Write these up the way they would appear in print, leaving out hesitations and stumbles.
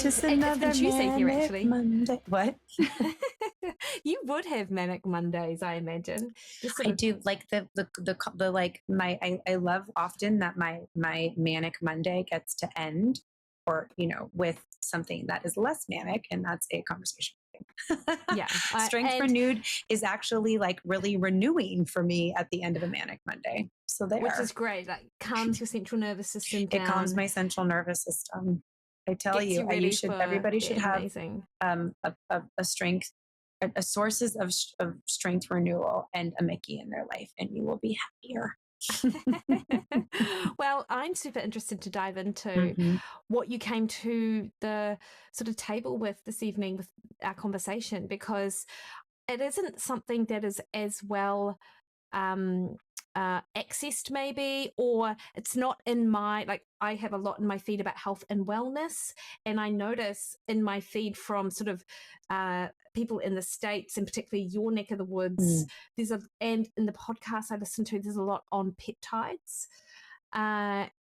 Just It's another been Tuesday here, manic actually. Monday. What? You would have manic Mondays, I imagine. Just sort I of, do like the like I love often that my manic Monday gets to end, or with something that is less manic, and that's a conversation. yeah. Strength And renewed is actually like really renewing for me at the end of a manic Monday. So there, which is great. Like calms your central nervous system down. it calms my central nervous system. I tell Gets you, you ready everybody should have amazing. a strength, a sources of strength renewal and a Mikki in their life, and you will be happier. Well, I'm super interested to dive into what you came to the sort of table with this evening with our conversation, because it isn't something that is as well accessed maybe, or it's not in my, like, I have a lot in my feed about health and wellness, and I notice in my feed from sort of people in the States, and particularly your neck of the woods, and in the podcast I listen to, there's a lot on peptides, and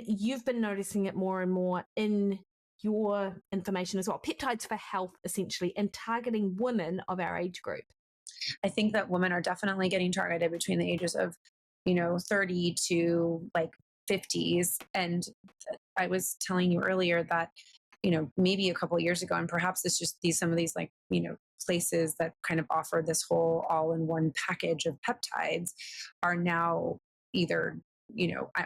you've been noticing it more and more in your information as well. Peptides for health, essentially, and targeting women of our age group. I think that women are definitely getting targeted between the ages of 30 to like 50s. And I was telling you earlier that maybe a couple of years ago, and perhaps it's just some of these like places that kind of offer this whole all-in-one package of peptides are now either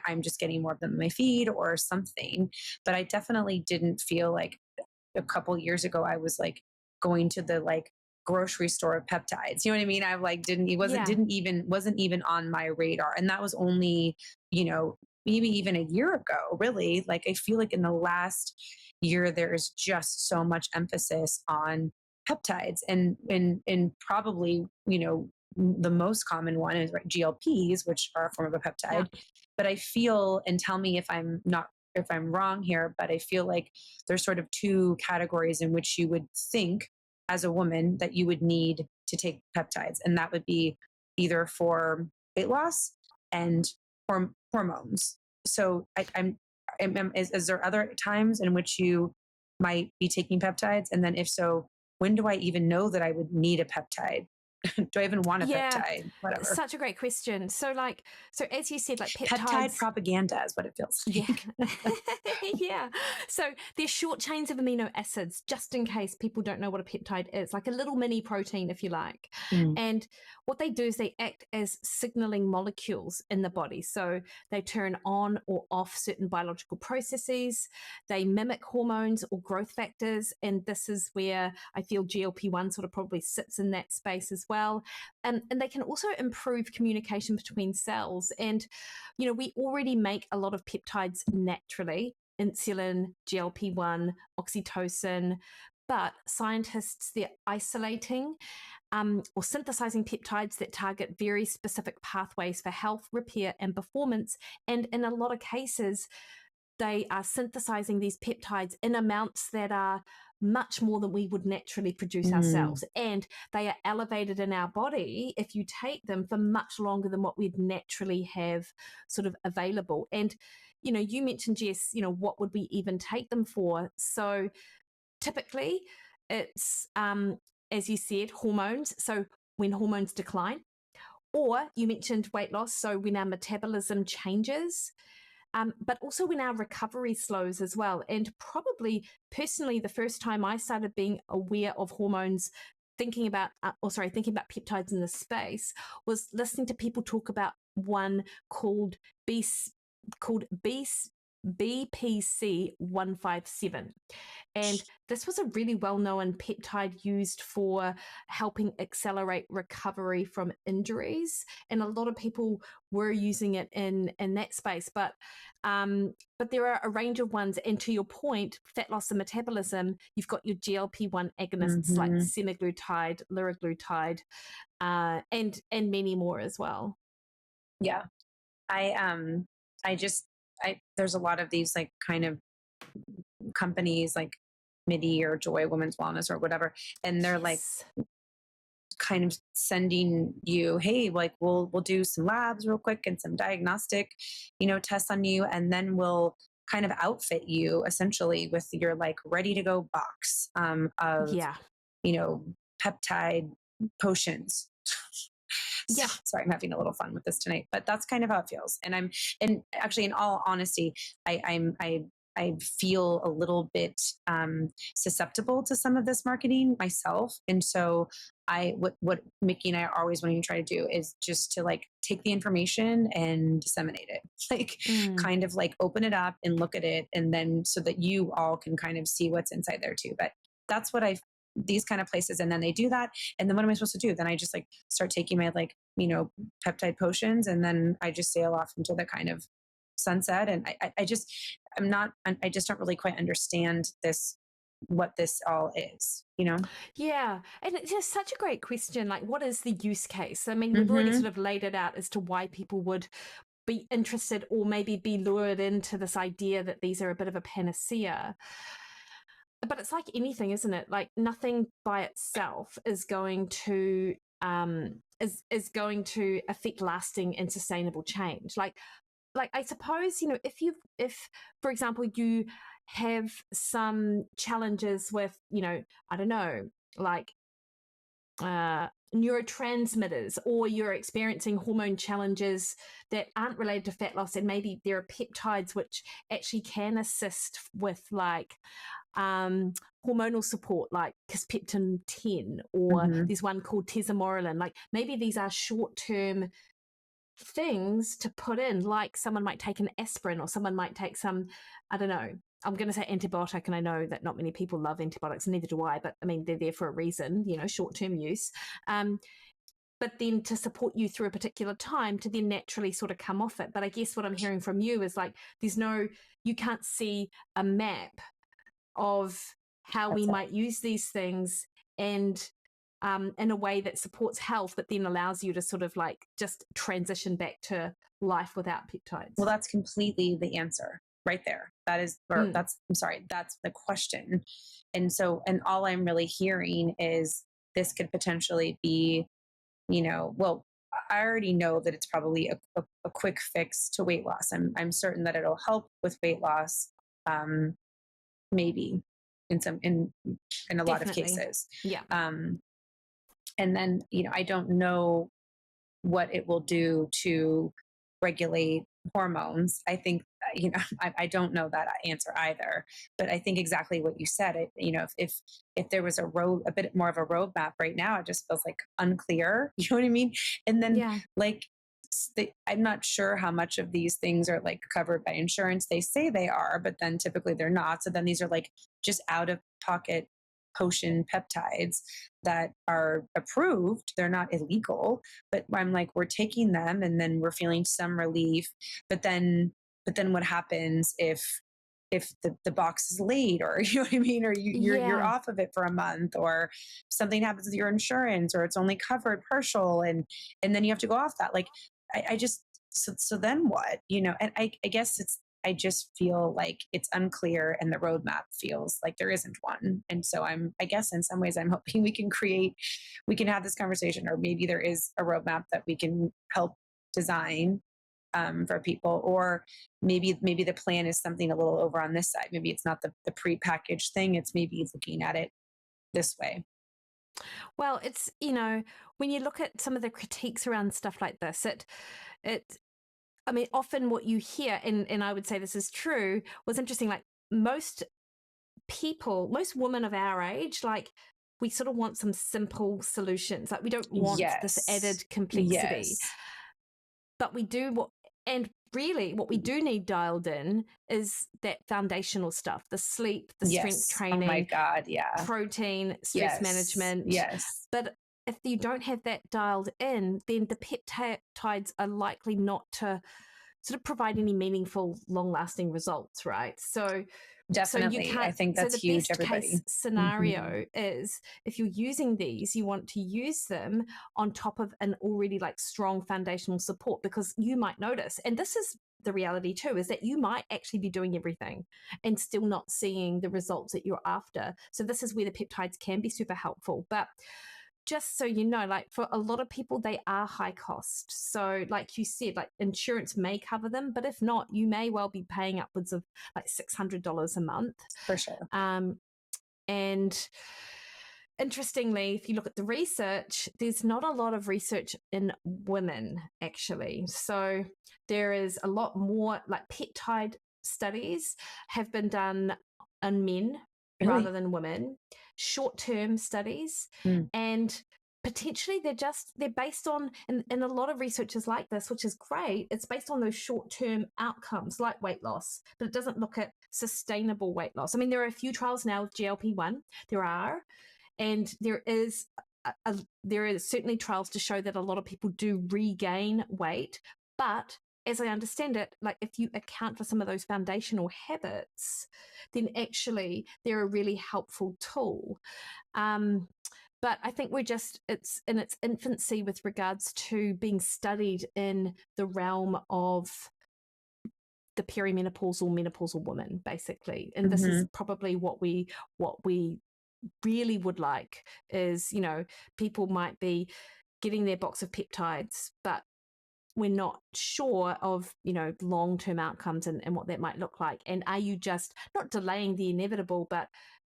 I'm just getting more of them in my feed or something. But I definitely didn't feel like a couple years ago I was like going to the like grocery store of peptides. You know what I mean? I like wasn't even on my radar. And that was only, maybe even a year ago, really. Like I feel like in the last year there is just so much emphasis on peptides, and probably, the most common one is GLPs, which are a form of a peptide. Yeah. But I feel, and tell me if I'm wrong here, but I feel like there's sort of two categories in which you would think as a woman that you would need to take peptides. And that would be either for weight loss and hormones. So is there other times in which you might be taking peptides? And then if so, when do I even know that I would need a peptide? Do I even want a peptide? Whatever. Such a great question. So as you said, like peptide propaganda is what it feels like. Yeah. So they're short chains of amino acids, just in case people don't know what a peptide is, like a little mini protein, if you like. And what they do is they act as signaling molecules in the body. So they turn on or off certain biological processes. They mimic hormones or growth factors. And this is where I feel GLP-1 sort of probably sits in that space as well. And they can also improve communication between cells. And, we already make a lot of peptides naturally: insulin, GLP-1, oxytocin. But scientists, they're isolating or synthesizing peptides that target very specific pathways for health, repair, and performance. And in a lot of cases, they are synthesizing these peptides in amounts that are much more than we would naturally produce ourselves. And they are elevated in our body if you take them for much longer than what we'd naturally have sort of available. And, you mentioned, Jess, what would we even take them for? So typically it's, as you said, hormones. So when hormones decline, or you mentioned weight loss. So when our metabolism changes, but also when our recovery slows as well. And probably personally, the first time I started being aware of hormones, thinking about peptides in this space, was listening to people talk about one called BPC 157. And this was a really well-known peptide used for helping accelerate recovery from injuries. And a lot of people were using it in that space. But there are a range of ones. And to your point, fat loss and metabolism, you've got your GLP-1 agonists like semaglutide, liraglutide, and many more as well. Yeah. There's a lot of these like kind of companies like MIDI or Joy Women's Wellness or whatever, and they're like kind of sending you, hey, like we'll do some labs real quick and some diagnostic tests on you, and then we'll kind of outfit you essentially with your like ready to go box of, Yeah. you know, peptide potions. Yeah. Sorry, I'm having a little fun with this tonight, but that's kind of how it feels. And actually, in all honesty, I feel a little bit susceptible to some of this marketing myself, and so what Mickey and I are always wanting to try to do is just to like take the information and disseminate it, like Mm. kind of like open it up and look at it, and then so that you all can kind of see what's inside there too. But that's what I these kind of places, and then they do that, and then what am I supposed to do? Then I just like start taking my like peptide potions, and then I just sail off into the kind of sunset. And I just I just don't really quite understand this, what this all is. Yeah. And it's just such a great question. Like, what is the use case? I mean, we've already Mm-hmm. sort of laid it out as to why people would be interested or maybe be lured into this idea that these are a bit of a panacea. But it's like anything, isn't it? Like nothing by itself is going to is going to affect lasting and sustainable change. Like I suppose, if for example you have some challenges with, I don't know, like neurotransmitters, or you're experiencing hormone challenges that aren't related to fat loss, and maybe there are peptides which actually can assist with like hormonal support, like Kispeptin 10, or Mm-hmm. there's one called tesamorelin. Like maybe these are short-term things to put in, like someone might take an aspirin, or someone might take some, I don't know, I'm going to say antibiotic, and I know that not many people love antibiotics, neither do I, but I mean, they're there for a reason, short-term use. But then to support you through a particular time to then naturally sort of come off it. But I guess what I'm hearing from you is like, you can't see a map of how we That's it. might use these things, and in a way that supports health, but then allows you to sort of like just transition back to life without peptides. Well, that's completely the answer right there. That is, or I'm sorry, that's the question. And so, and all I'm really hearing is this could potentially be, well, I already know that it's probably a quick fix to weight loss. I'm certain that it'll help with weight loss, maybe in a lot of Definitely. cases. Yeah. And then, I don't know what it will do to regulate hormones. I think, I don't know that answer either, but I think exactly what you said. If there was a bit more of a roadmap right now, it just feels like unclear. You know what I mean? And then like, I'm not sure how much of these things are like covered by insurance. They say they are, but then typically they're not. So then these are like just out of pocket potion peptides that are approved. They're not illegal, but I'm like, we're taking them and then we're feeling some relief. But then what happens if the box is late, or you know what I mean, or you're off of it for a month, or something happens with your insurance, or it's only covered partial, and then you have to go off that. Like I just so then what? And I guess I just feel like it's unclear, and the roadmap feels like there isn't one. And so I guess in some ways I'm hoping we can have this conversation, or maybe there is a roadmap that we can help design for people, or maybe the plan is something a little over on this side. Maybe it's not the pre-packaged thing. It's maybe looking at it this way. Well, it's, when you look at some of the critiques around stuff like this, I mean, often what you hear, and I would say this is true, was interesting. Like most women of our age, like we sort of want some simple solutions. Like we don't want this added complexity, but we do and really what we do need dialed in is that foundational stuff, the sleep, the strength training, oh my God, protein, stress management. But if you don't have that dialed in, then the peptides are likely not to sort of provide any meaningful, long-lasting results, right? So definitely, you can't, I think that's the huge. best case scenario is if you're using these, you want to use them on top of an already like strong foundational support, because you might notice, and this is the reality too, is that you might actually be doing everything and still not seeing the results that you're after. So this is where the peptides can be super helpful. But just so you know, like for a lot of people, they are high cost. So like you said, like insurance may cover them, but if not, you may well be paying upwards of like $600 a month. For sure. And interestingly, if you look at the research, there's not a lot of research in women, actually. So there is a lot more, like peptide studies have been done on men rather than women, short-term studies, and potentially they're based on, and a lot of research is like this, which is great. It's based on those short-term outcomes like weight loss, but it doesn't look at sustainable weight loss. I mean, there are a few trials now with GLP-1. There are, and there is certainly trials to show that a lot of people do regain weight, but as I understand it, like if you account for some of those foundational habits, then actually they're a really helpful tool. But I think it's in its infancy with regards to being studied in the realm of the perimenopausal, menopausal woman, basically. And this is probably what we really would like is, you know, people might be getting their box of peptides, but we're not sure of, you know, long-term outcomes and what that might look like. And are you just not delaying the inevitable, but,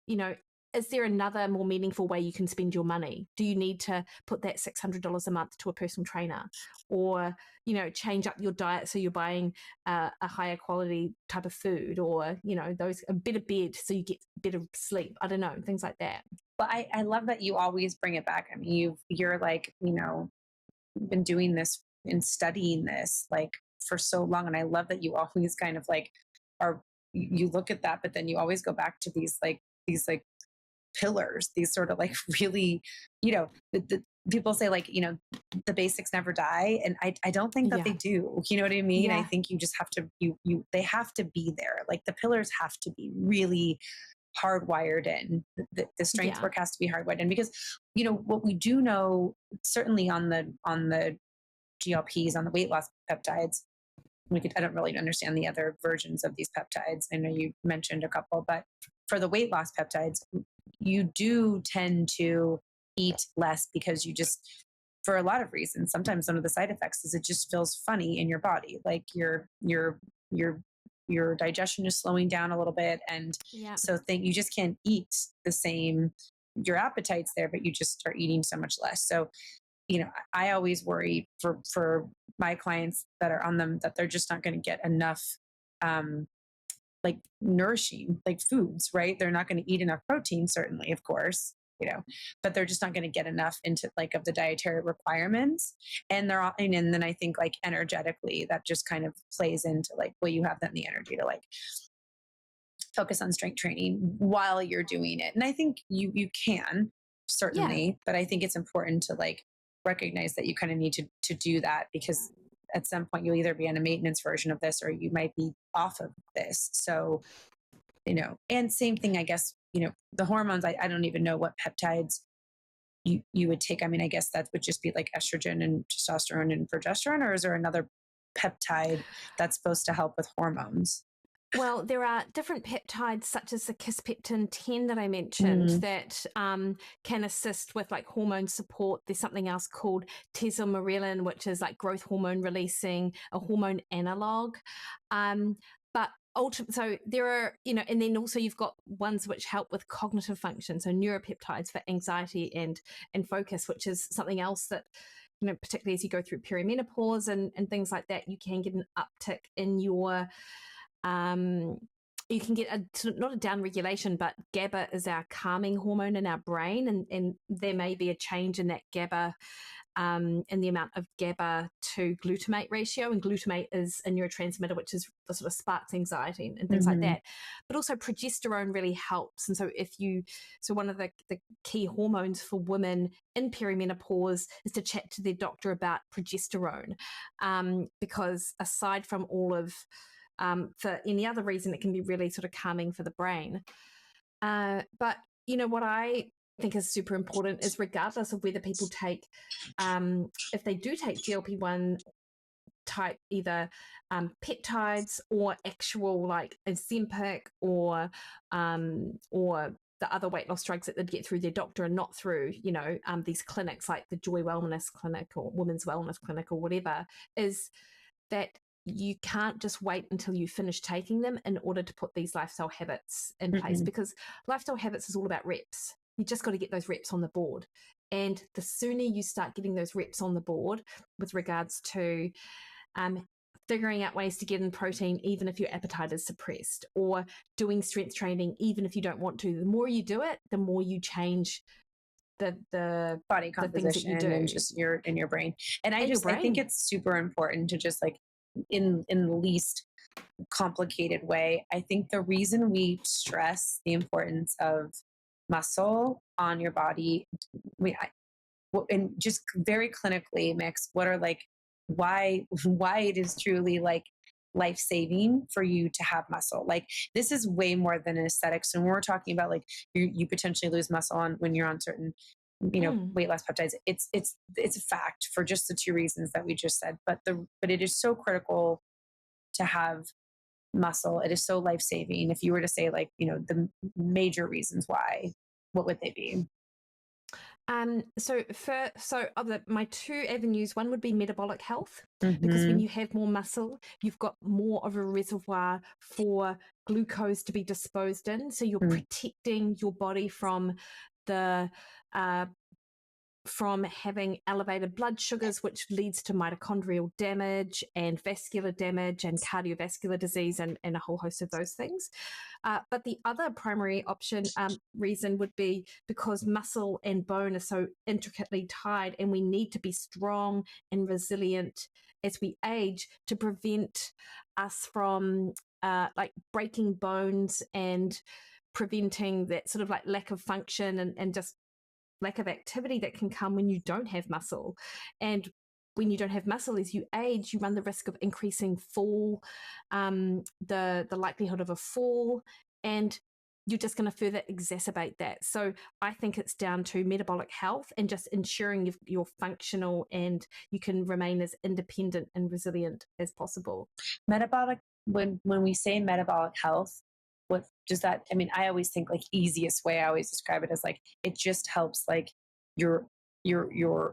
you know, is there another more meaningful way you can spend your money? Do you need to put that $600 a month to a personal trainer, or, you know, change up your diet so you're buying a higher quality type of food, or, you know, a better bed so you get better sleep? I don't know, things like that. Well, I love that you always bring it back. I mean, you're like, you know, been doing this and studying this like for so long. And I love that you always kind of like you look at that, but then you always go back to these pillars, these sort of like really, you know, the people say like, you know, the basics never die. And I don't think that they do, you know what I mean? I think you just have to, they have to be there. Like the pillars have to be really hardwired in. The strength work has to be hardwired in, because, you know, what we do know, certainly on the GLPs, on the weight loss peptides, I don't really understand the other versions of these peptides. I know you mentioned a couple, but for the weight loss peptides, you do tend to eat less because you just, for a lot of reasons, sometimes one of the side effects is it just feels funny in your body. Like your digestion is slowing down a little bit. And so you just can't eat the same, your appetite's there, but you just are eating so much less. So, you know, I always worry for my clients that are on them that they're just not going to get enough, like nourishing, like foods, right? They're not going to eat enough protein, certainly, of course, you know, but they're just not going to get enough into like of the dietary requirements. And and then I think like energetically, that just kind of plays into like, well, you have then the energy to like focus on strength training while you're doing it. And I think you can certainly, but I think it's important to like recognize that you kind of need to do that, because at some point you'll either be on a maintenance version of this or you might be off of this. So, you know, and same thing, I guess, you know, the hormones, I don't even know what peptides you would take. I mean, I guess that would just be like estrogen and testosterone and progesterone, or is there another peptide that's supposed to help with hormones? Well, there are different peptides such as the Kisspeptin 10 that I mentioned that can assist with like hormone support. There's something else called tesamorelin, which is like growth hormone releasing, a hormone analog. But so there are, you know, and then also you've got ones which help with cognitive function. So neuropeptides for anxiety and focus, which is something else that, you know, particularly as you go through perimenopause and things like that, you can get an uptick in your you can get not a down regulation, but GABA is our calming hormone in our brain, and there may be a change in that GABA, in the amount of GABA to glutamate ratio, and glutamate is a neurotransmitter which is the sort of sparks anxiety and things like that. But also progesterone really helps, and so one of the key hormones for women in perimenopause is to chat to their doctor about progesterone, because aside from all of for any other reason, it can be really sort of calming for the brain. But, you know, what I think is super important is regardless of whether people take, if they do take GLP-1 type, either peptides or actual like Ozempic or the other weight loss drugs that they'd get through their doctor and not through, these clinics like the Joy Wellness Clinic or Women's Wellness Clinic or whatever, is that you can't just wait until you finish taking them in order to put these lifestyle habits in place, because lifestyle habits is all about reps. You just got to get those reps on the board. And the sooner you start getting those reps on the board with regards to figuring out ways to get in protein, even if your appetite is suppressed, or doing strength training, even if you don't want to, the more you do it, the more you change the body composition and just your brain. And I think it's super important to just like in the least complicated way. I think the reason we stress the importance of muscle on your body, and just very clinically mix, what are like why it is truly like life-saving for you to have muscle. Like this is way more than an aesthetics. And when we're talking about like you potentially lose muscle on when you're on certain weight loss peptides, it's a fact for just the two reasons that we just said. But it is so critical to have muscle. It is so life-saving. If you were to say like, the major reasons why, what would they be? So my two avenues, one would be metabolic health, because when you have more muscle, you've got more of a reservoir for glucose to be disposed in. So you're protecting your body from from having elevated blood sugars, which leads to mitochondrial damage and vascular damage and cardiovascular disease and a whole host of those things. But the other primary reason would be because muscle and bone are so intricately tied, and we need to be strong and resilient as we age to prevent us from like breaking bones and preventing that sort of like lack of function and just lack of activity that can come when you don't have muscle. And when you don't have muscle, as you age, you run the risk of increasing fall, the likelihood of a fall, and you're just going to further exacerbate that. So I think it's down to metabolic health and just ensuring you're functional and you can remain as independent and resilient as possible. Metabolic, when we say metabolic health, what does that, I mean, I always think like easiest way, I always describe it as like, it just helps like your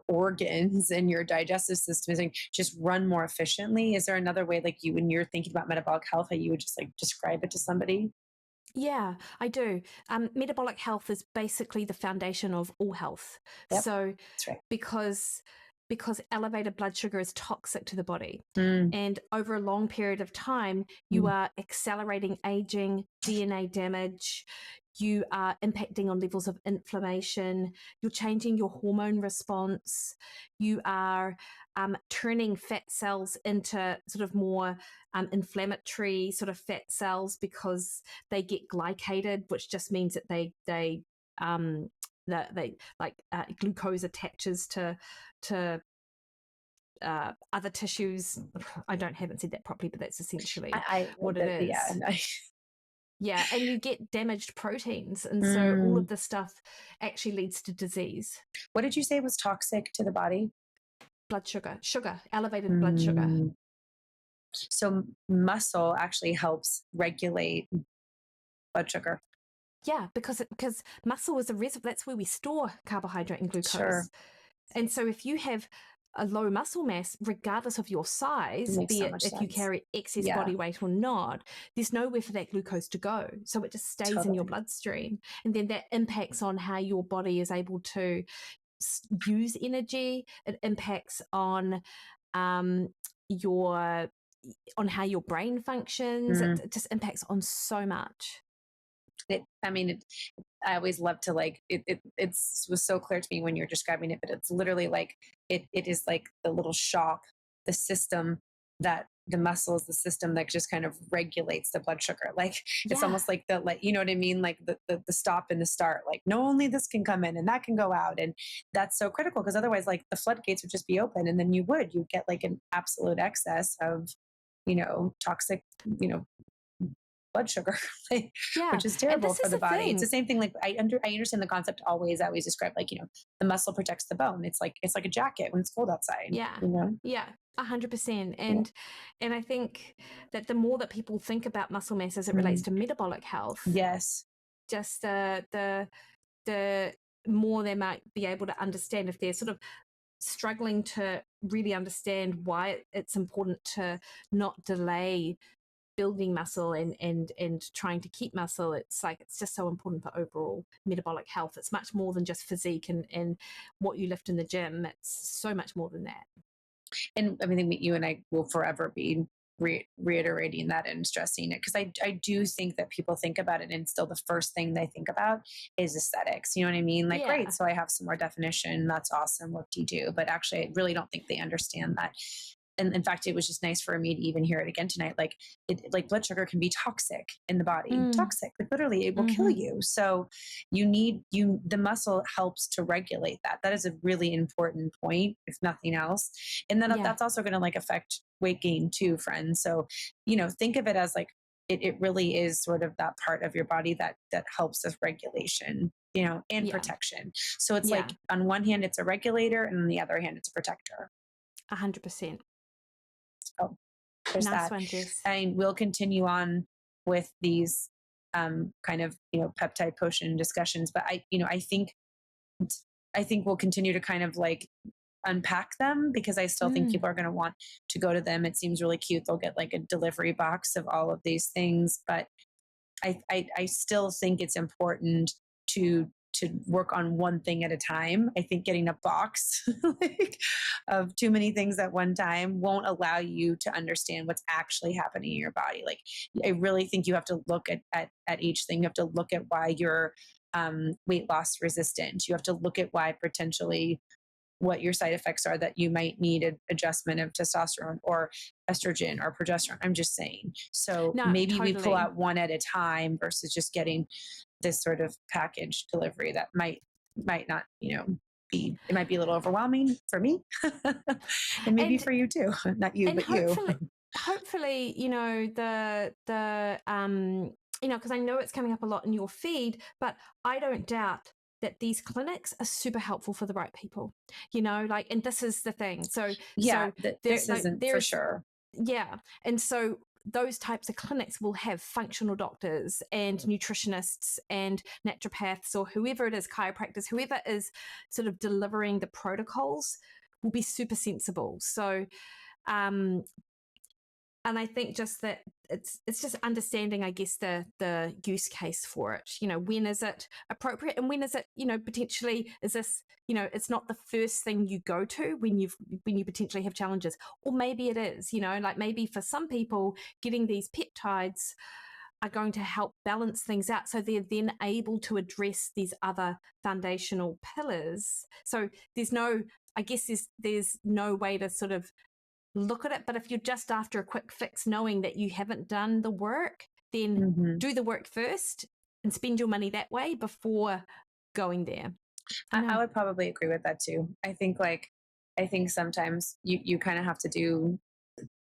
organs and your digestive system just run more efficiently. Is there another way, like when you're thinking about metabolic health, that you would just like describe it to somebody? Yeah, I do. Metabolic health is basically the foundation of all health. Yep, so that's right. because elevated blood sugar is toxic to the body. And over a long period of time, you are accelerating aging, DNA damage, you are impacting on levels of inflammation, you're changing your hormone response, you are turning fat cells into sort of more inflammatory sort of fat cells because they get glycated, which just means that they glucose attaches to other tissues. I haven't said that properly, but that's essentially what it is. Yeah. Yeah, and you get damaged proteins. And so all of this stuff actually leads to disease. What did you say was toxic to the body? Blood sugar, elevated blood sugar. So muscle actually helps regulate blood sugar. Yeah, because muscle is a reservoir. That's where we store carbohydrate and glucose. Sure. And so if you have a low muscle mass, regardless of your size, be it if you carry excess body weight or not, there's nowhere for that glucose to go. So it just stays in your bloodstream. And then that impacts on how your body is able to use energy. It impacts on how your brain functions. It just impacts on so much. I always love to like it was so clear to me when you're describing it, but it's literally like it is like the little shock, the system that the muscle is the system that just kind of regulates the blood sugar. Like it's almost like you know what I mean? Like the stop and the start, like no, only this can come in and that can go out. And that's so critical because otherwise like the floodgates would just be open and then you'd get like an absolute excess of, toxic, blood sugar, which is terrible for the body. It's the same thing. Like I understand the concept. I always describe like, the muscle protects the bone. It's like a jacket when it's cold outside. Yeah. 100%. And I think that the more that people think about muscle mass as it relates to metabolic health, yes, just the more they might be able to understand if they're sort of struggling to really understand why it's important to not delay building muscle and trying to keep muscle. It's like, it's just so important for overall metabolic health. It's much more than just physique and what you lift in the gym. It's so much more than that. And I mean, you and I will forever be reiterating that and stressing it, because I do think that people think about it and still the first thing they think about is aesthetics. You know what I mean? Like, great, Yeah. so I have some more definition. That's awesome. What do you do? But actually, I really don't think they understand that. And in fact, it was just nice for me to even hear it again tonight. Like, like blood sugar can be toxic in the body, toxic, like literally it will kill you. So the muscle helps to regulate that. That is a really important point, if nothing else. And then that's also going to like affect weight gain too, friends. So, think of it as like, it really is sort of that part of your body that helps with regulation, and protection. So it's like, on one hand, it's a regulator, and on the other hand, it's a protector. 100%. So there's nice that. one, Jess. And we'll continue on with these kind of peptide potion discussions, but I think we'll continue to kind of like unpack them, because I still think people are going to want to go to them. It seems really cute. They'll get like a delivery box of all of these things, but I still think it's important to work on one thing at a time. I think getting a box like, of too many things at one time won't allow you to understand what's actually happening in your body. Like, I really think you have to look at each thing. You have to look at why you're weight loss resistant. You have to look at why potentially what your side effects are, that you might need an adjustment of testosterone or estrogen or progesterone. I'm just saying. So maybe we pull out one at a time versus just getting this sort of package delivery that might not, it might be a little overwhelming for me and maybe for you too. Not you, but hopefully, you. Hopefully, the because I know it's coming up a lot in your feed, but I don't doubt that these clinics are super helpful for the right people, and this is the thing. So this isn't for sure. Yeah. And so those types of clinics will have functional doctors and nutritionists and naturopaths, or whoever it is, chiropractors, whoever is sort of delivering the protocols will be super sensible. So, and I think just that it's just understanding, I guess, the use case for it. When is it appropriate, and when is it, potentially, is this, it's not the first thing you go to when you potentially have challenges, or maybe it is, like maybe for some people getting these peptides are going to help balance things out, so they're then able to address these other foundational pillars. So there's no way to sort of look at it. But if you're just after a quick fix, knowing that you haven't done the work, then do the work first and spend your money that way before going there. I would probably agree with that too. I think sometimes you kind of have to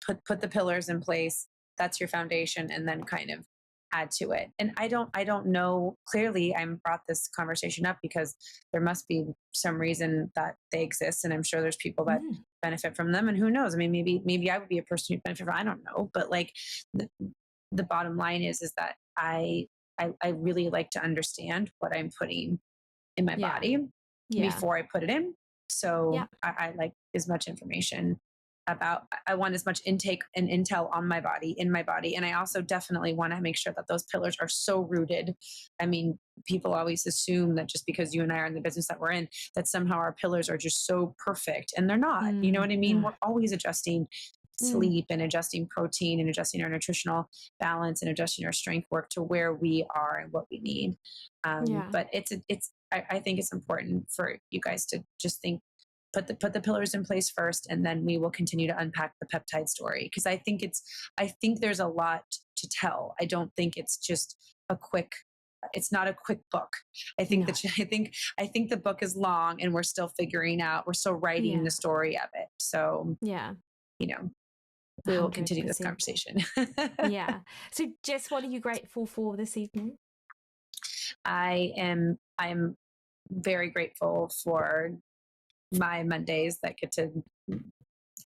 put the pillars in place. That's your foundation, and then kind of add to it. And I don't know, clearly I'm brought this conversation up because there must be some reason that they exist, and I'm sure there's people that benefit from them, and who knows, I mean, maybe I would be a person who benefit from, I don't know, but like the bottom line is that I really like to understand what I'm putting in my body before I put it in. So I like as much information I want as much intake and intel on my body, in my body. And I also definitely want to make sure that those pillars are so rooted. I mean, people always assume that just because you and I are in the business that we're in, that somehow our pillars are just so perfect, and they're not. You know what I mean? We're always adjusting sleep and adjusting protein and adjusting our nutritional balance and adjusting our strength work to where we are and what we need. But I think it's important for you guys to just put the pillars in place first, and then we will continue to unpack the peptide story, because I think there's a lot to tell. I don't think it's just it's not a quick book. I think I think the book is long, and we're still writing the story of it. So we will continue this conversation. So Jess, what are you grateful for this evening? I'm very grateful for my Mondays that get to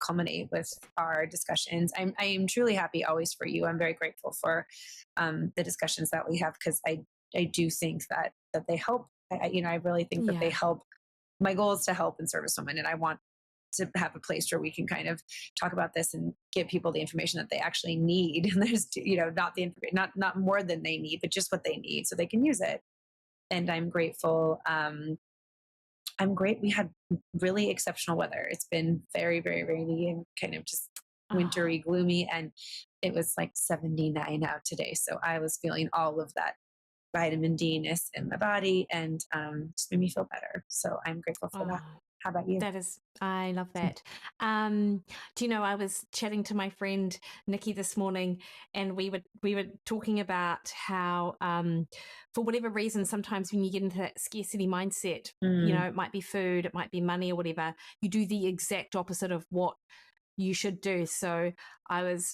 culminate with our discussions. I am truly happy always for you. I'm very grateful for the discussions that we have, because do think that they help. I really think that they help. My goal is to help and service women, and I want to have a place where we can kind of talk about this and give people the information that they actually need. And there's, not the information, not more than they need, but just what they need so they can use it. And I'm grateful. I'm great. We had really exceptional weather. It's been very, very rainy and kind of just wintry, gloomy. And it was like 79 out today. So I was feeling all of that vitamin D-ness in my body, and just made me feel better. So I'm grateful for that. How about you? I love that. Do you know, I was chatting to my friend Nikki this morning, and we were talking about how, for whatever reason, sometimes when you get into that scarcity mindset, it might be food, it might be money or whatever, you do the exact opposite of what you should do. So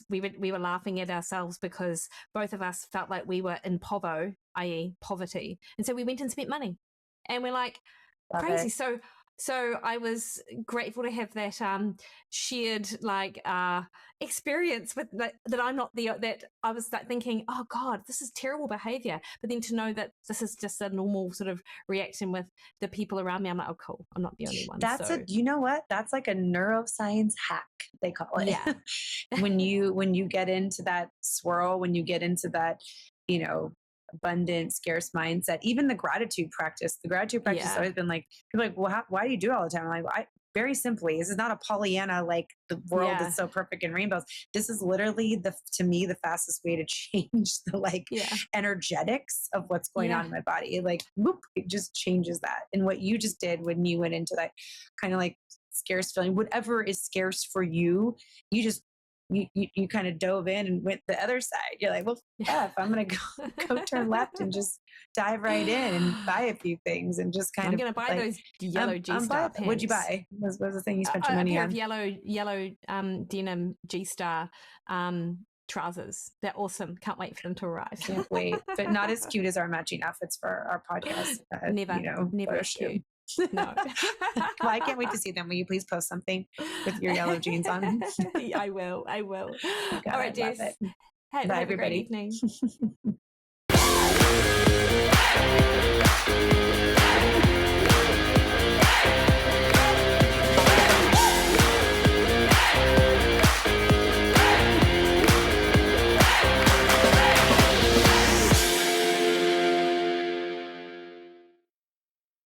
we were laughing at ourselves because both of us felt like we were in povo, i.e. poverty. And so we went and spent money, and we're like, Love crazy. it. So I was grateful to have that shared experience with that I'm not that I was like thinking, oh God, this is terrible behavior. But then to know that this is just a normal sort of reaction with the people around me, I'm like, oh cool, I'm not the only one. You know what? That's like a neuroscience hack, they call it. Yeah. when you get into that swirl, when you get into that, abundant, scarce mindset, even the gratitude practice has always been like, people are like, well, why do you do it all the time? I'm like, very simply, this is not a Pollyanna, like the world is so perfect in rainbows. This is literally to me, the fastest way to change the energetics of what's going on in my body. Like, whoop, it just changes that. And what you just did when you went into that kind of like scarce feeling, whatever is scarce for you, you kind of dove in and went the other side. You're like, well, I'm going to go turn left and just dive right in and buy a few things and just kind I'm going to buy those yellow G-Star pants. What'd you buy? What was the thing you spent your money on? A pair of yellow denim G-Star trousers. They're awesome. Can't wait for them to arrive. Can't wait. But not as cute as our matching outfits for our podcast. Never as cute. No. Well, I can't wait to see them. Will you please post something with your yellow jeans on? I will. Oh God, all right, Jess. Bye, have everybody. a great evening.